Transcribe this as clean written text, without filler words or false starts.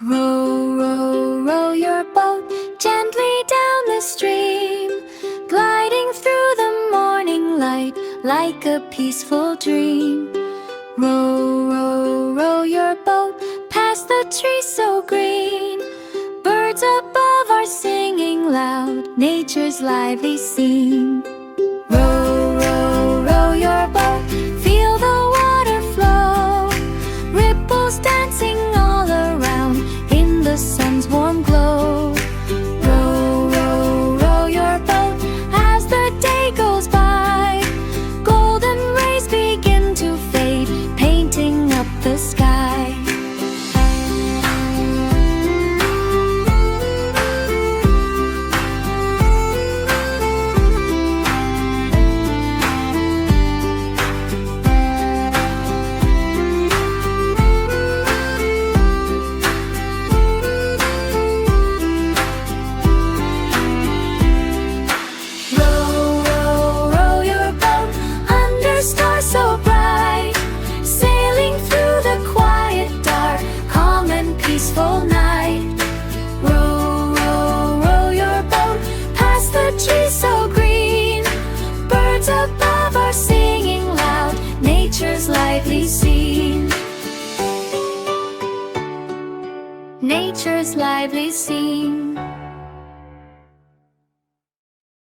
Row, row, row your boat gently down the stream, gliding through the morning light like a peaceful dream. Row, row, row your boat past the trees so green. Birds above are singing loud, nature's lively scene. Row, row, row your boat, feel the water flow, ripples dancing all around in the sun's warm glow. Row, row, row your boat as the day goes by. Golden rays begin to fade, painting up the sky. Peaceful night. Row, row, row your boat past the trees so green. Birds above are singing loud, nature's lively scene. Nature's lively scene.